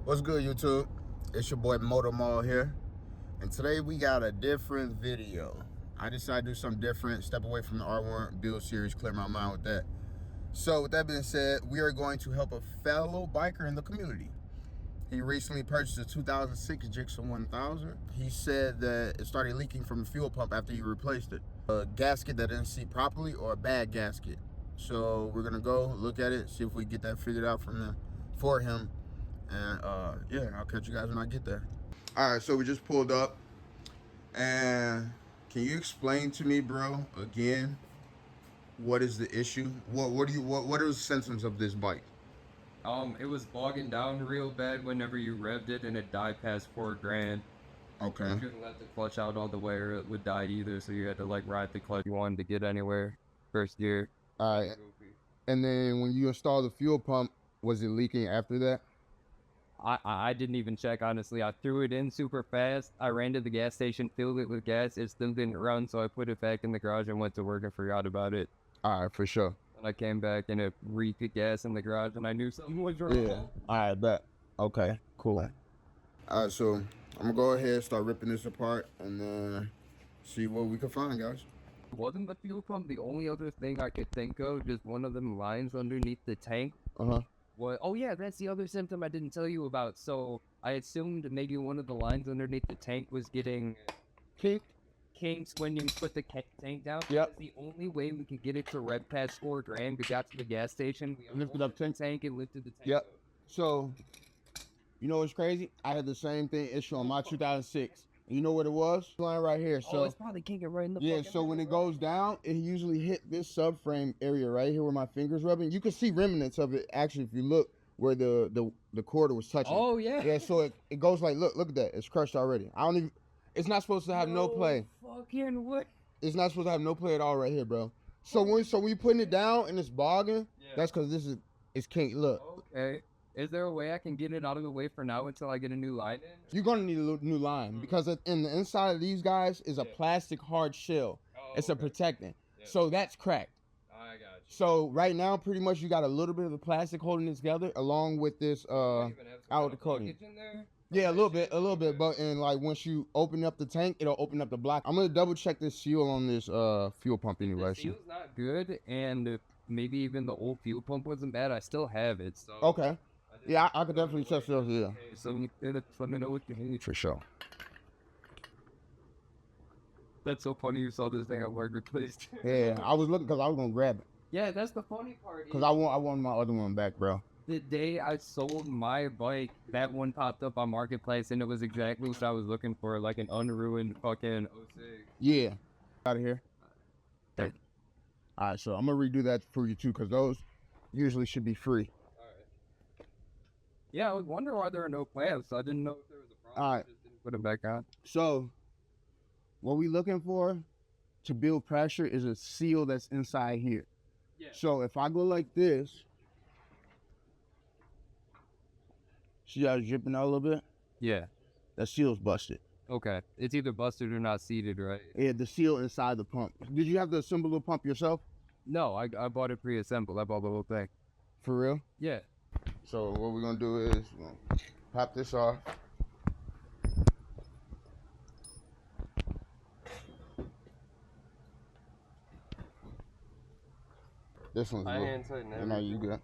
What's good, YouTube? It's your boy Motor Mall here, and today we got a different video. I decided to do something different, step away from the R1 build series, clear my mind with that. So with that being said, we are going to help a fellow biker in the community. He recently purchased a 2006 Gixxer 1000. He said that it started leaking from the fuel pump after he replaced it. A gasket that didn't seat properly or a bad gasket. So we're gonna go look at it, see if we get that figured out for him. And yeah, I'll catch you guys when I get there. All right, so we just pulled up, and can you explain to me, bro, again, what is the issue? What are the symptoms of this bike? It was bogging down real bad whenever you revved it, and it died past 4 grand. Okay. You couldn't let the clutch out all the way or it would die either, so you had to like ride the clutch. You wanted to get anywhere first gear. All right. And then when you installed the fuel pump, was it leaking after that? I didn't even check, honestly. I threw it in super fast. I ran to the gas station, filled it with gas. It still didn't run, so I put it back in the garage and went to work and forgot about it. All right, for sure. And I came back and it reeked of gas in the garage, and I knew something was wrong. Yeah. All right, bet. Okay, cool. All right, so I'm gonna go ahead, start ripping this apart, and then see what we can find, guys. Wasn't the fuel pump the only other thing I could think of? Just one of them lines underneath the tank. What? Oh yeah, that's the other symptom I didn't tell you about. So I assumed maybe one of the lines underneath the tank was getting kinked when you put the tank down. Yep. That's the only way we could get it to rev past 4 grand. We got to the gas station, we Lifted up the tank and lifted the tank. Yep. Up. So, you know what's crazy? I had the same thing issue on my 2006. You know what it was? Line right here. So it's probably kinking right in the yeah. So when it goes down, it usually hit this subframe area right here where my fingers rubbing. You can see remnants of it actually if you look where the cord was touching. Oh yeah. Yeah. So it goes like look at that. It's crushed already. I don't even. It's not supposed to have no play. Fucking what? It's not supposed to have no play at all right here, bro. So we putting it down and it's bogging. Yeah. That's because it's kink. Look. Okay. Is there a way I can get it out of the way for now until I get a new line in? You're gonna need a new line because in the inside of these guys is a plastic hard shell. It's a protectant. So that's cracked. I got you. So right now, pretty much you got a little bit of the plastic holding it together along with this outer coating. Yeah, a little bit. But and like once you open up the tank, it'll open up the block. I'm gonna double check this seal on this fuel pump anyway. The seal's not good, and maybe even the old fuel pump wasn't bad. I still have it. So okay. Yeah, I could definitely test those. Yeah. Okay, so let me know what you need. For sure. That's so funny. You saw this thing at work replaced. Yeah, I was looking because I was gonna grab it. Yeah, that's the funny part. Because I want my other one back, bro. The day I sold my bike, that one popped up on Marketplace, and it was exactly what I was looking for, like an unruined fucking 06. Yeah. Out of here. All right, so I'm gonna redo that for you too, because those usually should be free. Yeah, I was wondering why there are no clamps. I didn't know if there was a problem. All right. I just didn't put them back on. So, what we looking for to build pressure is a seal that's inside here. Yeah. So if I go like this, see how it's dripping out a little bit? Yeah. That seal's busted. Okay. It's either busted or not seated, right? Yeah, the seal inside the pump. Did you have to assemble the pump yourself? No, I bought it pre-assembled. I bought the whole thing. For real? Yeah. So what we're gonna do is we're gonna pop this off. This one's I good. hand tighten No, you good.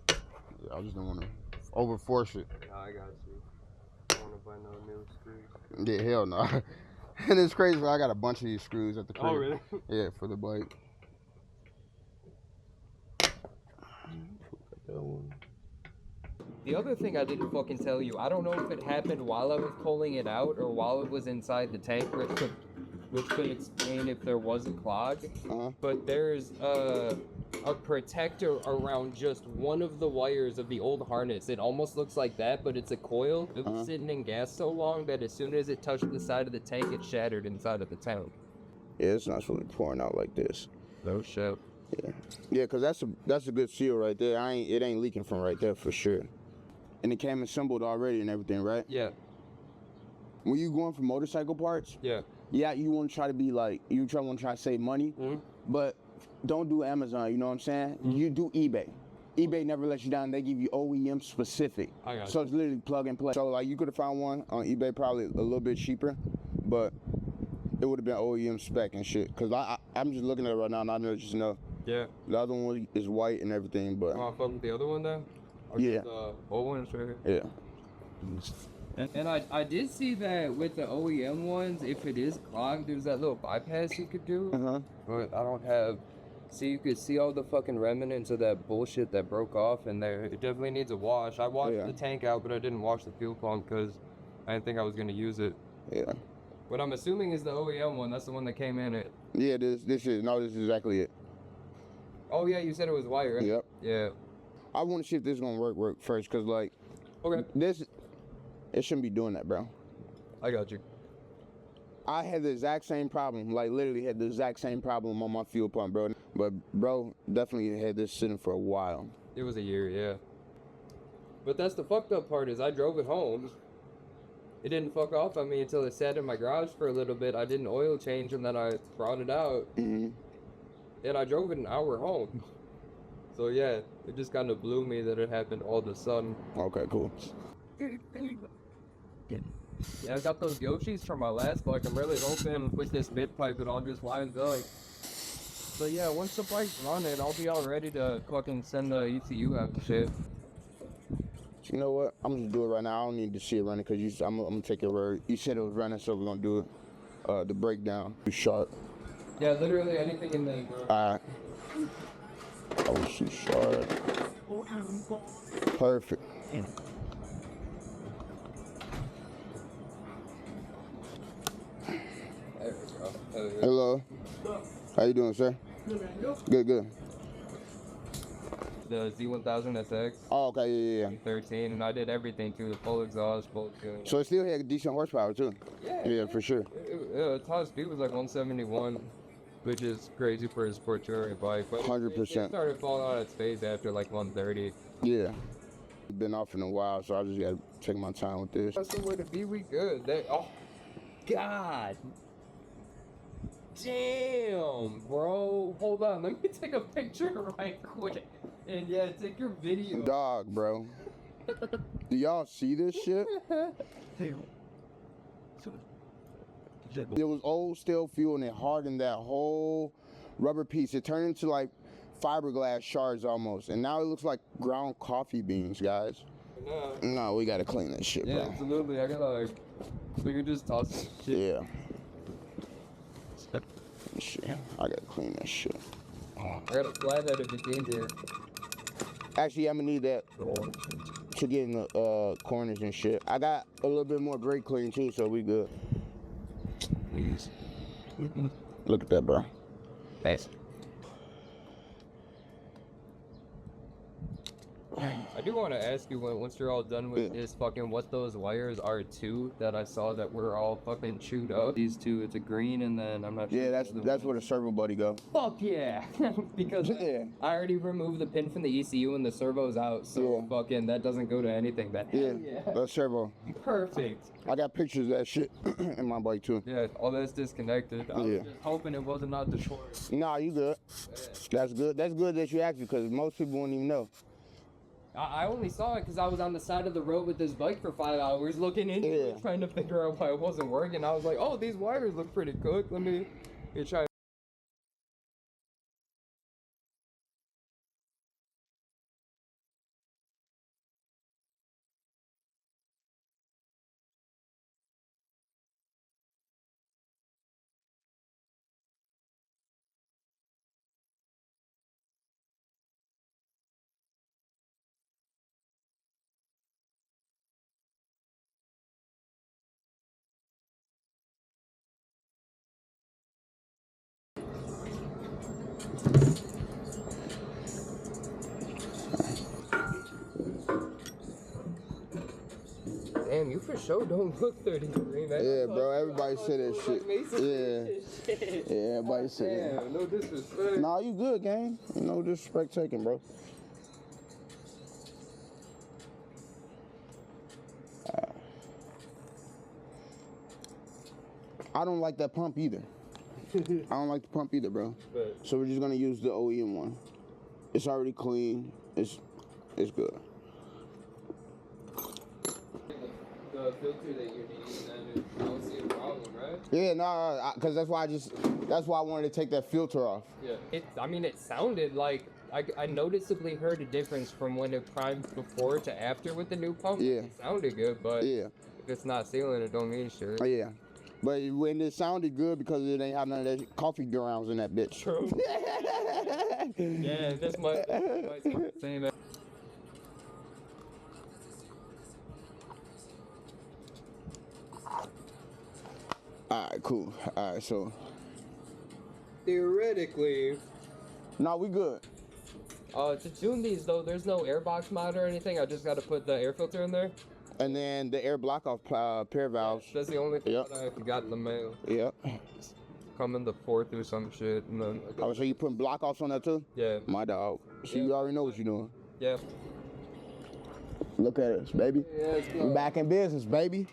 Yeah, I just don't want to over force it. No, I got you. I don't want to buy no new screws. Yeah, hell no. And it's crazy. I got a bunch of these screws at the crib. Oh, really? Yeah, for the bike. The other thing I didn't fucking tell you, I don't know if it happened while I was pulling it out or while it was inside the tank, which could explain if there was a clog. But there's a protector around just one of the wires of the old harness. It almost looks like that, but it's a coil. It was sitting in gas so long that as soon as it touched the side of the tank, it shattered inside of the tank. Yeah, it's not supposed to be pouring out like this. No shit. Yeah, cause that's a good seal right there. It ain't leaking from right there for sure. And it came assembled already and everything, right? Yeah. When you going for motorcycle parts, Yeah. you want to try to be like, want to try to save money, but don't do Amazon, you know what I'm saying? You do eBay. eBay never lets you down. They give you OEM specific. I got So it's literally plug and play. So like you could have found one on eBay probably a little bit cheaper, but it would have been OEM spec and shit. Cause I'm just looking at it right now and I just know. Yeah. The other one is white and everything, but. Oh, I fuck with the other one though? Or Yeah. just the old one right here? Yeah. And I did see that with the OEM ones, if it is clogged, there's that little bypass you could do. But I don't have. See, you could see all the fucking remnants of that bullshit that broke off in there. It definitely needs a wash. I washed the tank out, but I didn't wash the fuel pump because I didn't think I was gonna use it. Yeah. What I'm assuming is the OEM one. That's the one that came in it. Yeah, this is exactly it. Oh yeah, you said it was wire, right? Yep. Yeah. I want to see if this is gonna work first, cause like, Okay. It shouldn't be doing that, bro. I got you. I had the exact same problem, like literally had the exact same problem on my fuel pump, bro. But bro, definitely had this sitting for a while. It was a year, yeah. But that's the fucked up part is I drove it home. It didn't fuck off on me until it sat in my garage for a little bit. I didn't oil change and then I brought it out. And I drove it an hour home. So yeah, it just kind of blew me that it happened all of a sudden. Okay, cool. Yeah, I got those Yoshis from my last bike. I'm really hoping with this bit pipe it all just lines up. So yeah, once the bike's running, I'll be all ready to fucking send the ECU out and shit. You know what? I'm gonna do it right now. I don't need to see it running because I'm gonna take your word. You said it was running, so we're gonna do it. The breakdown. Be sharp. Yeah, literally anything in there, bro. Alright. Oh, she's sharp. Perfect. There we go. Hello. How you doing, sir? Good. The Z1000 SX. Oh, okay, yeah. 13, and I did everything too, the full exhaust, full tune. So it still had decent horsepower too. Yeah, for sure. Top speed was like 171, which is crazy for a sport touring bike. But 100%. It started falling out of its phase after like 130. Yeah. Been off in a while, so I just gotta take my time with this. That's the way to be. We good. Oh, God. Damn, bro. Hold on. Let me take a picture right quick. And yeah, take your video. Dog, bro. Do y'all see this shit? There was old steel fuel and it hardened that whole rubber piece. It turned into like fiberglass shards almost. And now it looks like ground coffee beans, guys. No, we gotta clean that shit, bro. Yeah, absolutely. I gotta like, we could just toss this shit. Yeah. Shit. I gotta clean that shit. I gotta flat that if it came here. Actually, I'm gonna need that to get in the corners and shit. I got a little bit more brake clean too, so we good. Please. Look at that, bro. Thanks. I do want to ask you once you're all done with this fucking what those wires are too that I saw that were all fucking chewed up. These two, it's a green and then I'm not sure. Yeah, that's where the servo buddy go. Fuck yeah. Because I already removed the pin from the ECU and the servo's out, so fucking that doesn't go to anything. The servo. Perfect. I got pictures of that shit in my bike too. Yeah, all that's disconnected. I was just hoping it wasn't out the short. Nah, you good. That's good. That's good that you asked me because most people wouldn't even know. I only saw it because I was on the side of the road with this bike for 5 hours looking into it, trying to figure out why it wasn't working. I was like, oh, these wires look pretty good. Let me try. Damn, you for sure don't look 33, man. Yeah, bro. Everybody said that shit. Yeah, everybody said that. No disrespect. Nah, you good, gang. No disrespect taken, bro. I don't like that pump either. I don't like the pump either, bro. So we're just gonna use the OEM one. It's already clean. It's good. The filter that you need, and I don't see a problem, right? Yeah, no, because that's why I wanted to take that filter off. Yeah. I mean, it sounded like I noticeably heard a difference from when it primed before to after with the new pump. Yeah. It sounded good, but Yeah. if it's not sealing, it don't mean shit. Yeah. But when it sounded good because it ain't have none of that coffee grounds in that bitch. True. Yeah, this might sound the same. Alright, cool. Alright, so. Theoretically, No, we good. to tune these though, there's no airbox mod or anything. I just got to put the air filter in there. And then the air block off pair valves. That's the only thing Yep. that I got in the mail. Yep. Coming the 4th or some shit, and then Oh, so you putting block offs on that too? yeah, My dog. So Yeah. you already know what you're doing. yeah. Look at us, baby. Yeah, it's We good. back in business, baby.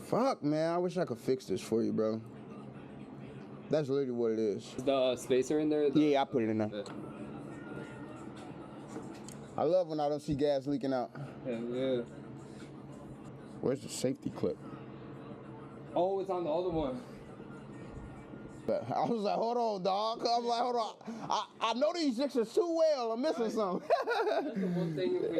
Fuck, man. I wish I could fix this for you, bro. That's literally what it is. Is the spacer in there? Yeah, I put it in there. I love when I don't see gas leaking out. Yeah. Where's the safety clip? Oh, it's on the other one. But I was like, hold on, dog. I was like, hold on. I know these fixtures too well. I'm missing something. That's the one thing we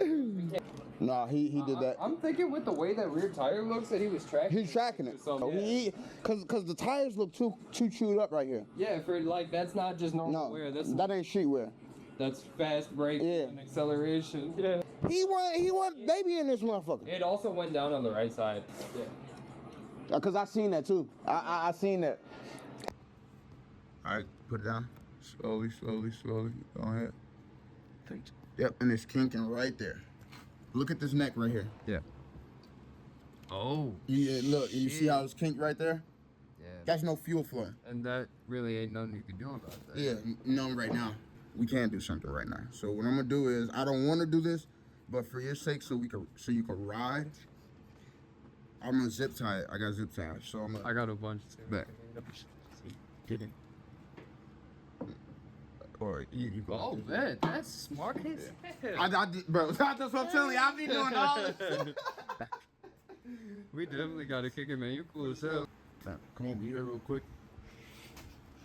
can't. Nah, he did that. I'm thinking with the way that rear tire looks that he was tracking. He's tracking it. So, yeah. Cause the tires look too chewed up right here. Yeah, for like that's not just normal No, wear. that ain't street wear. That's fast brake Yeah. and acceleration. Yeah. He want baby in this motherfucker. It also went down on the right side. Yeah. Cause I seen that too. I seen that. All right, put it down. Slowly. Go ahead. Yep, and it's kinking right there. Look at this neck right here. Yeah. Oh. Yeah, look, you see how it's kinked right there? Yeah. That's no fuel flow. And that really ain't nothing you can do about that. Yeah, no, right now. We can't do something right now. So what I'm gonna do is, I don't want to do this, but for your sake, so you can ride, I'm gonna zip tie it. I got zip ties, so I'm gonna. I got a bunch. Back. Get in. Or you go. Oh man, that's smart as hell. I did, bro. That's what I'm telling you. I be doing all this. We definitely gotta kick it, man. You cool as hell. Come on, be here real quick.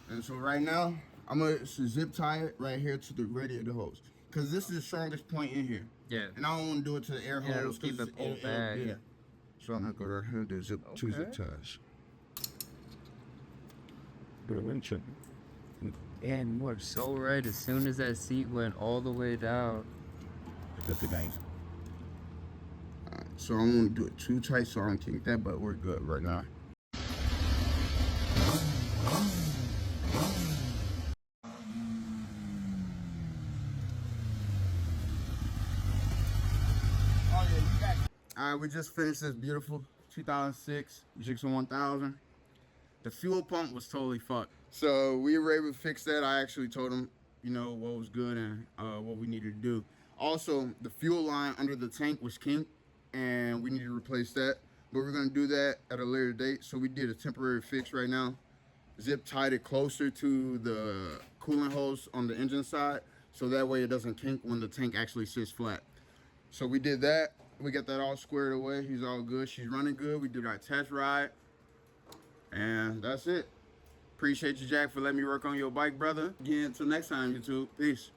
And so right now, I'm gonna zip tie it right here to the radiator hose, cause this is the strongest point in here. Yeah. And I don't want to do it to the air Yeah, hose. it'll keep 'cause it pulled back. Yeah. So I'm gonna go right here to zip two zip Okay. ties. And we're so right. As soon as that seat went all the way down. Alright, so I don't want to do it too tight, so I don't kink that, but we're good right now. Alright, we just finished this beautiful 2006 Gixxer 1000. The fuel pump was totally fucked. So we were able to fix that. I actually told him, you know, what was good and what we needed to do. Also, the fuel line under the tank was kinked and we need to replace that. But we're gonna do that at a later date. So we did a temporary fix right now. Zip tied it closer to the coolant hose on the engine side, so that way it doesn't kink when the tank actually sits flat. So we did that. We got that all squared away. He's all good. She's running good. We did our test ride. And that's it. Appreciate you, Jack, for letting me work on your bike, brother. Again, until next time, YouTube. Peace.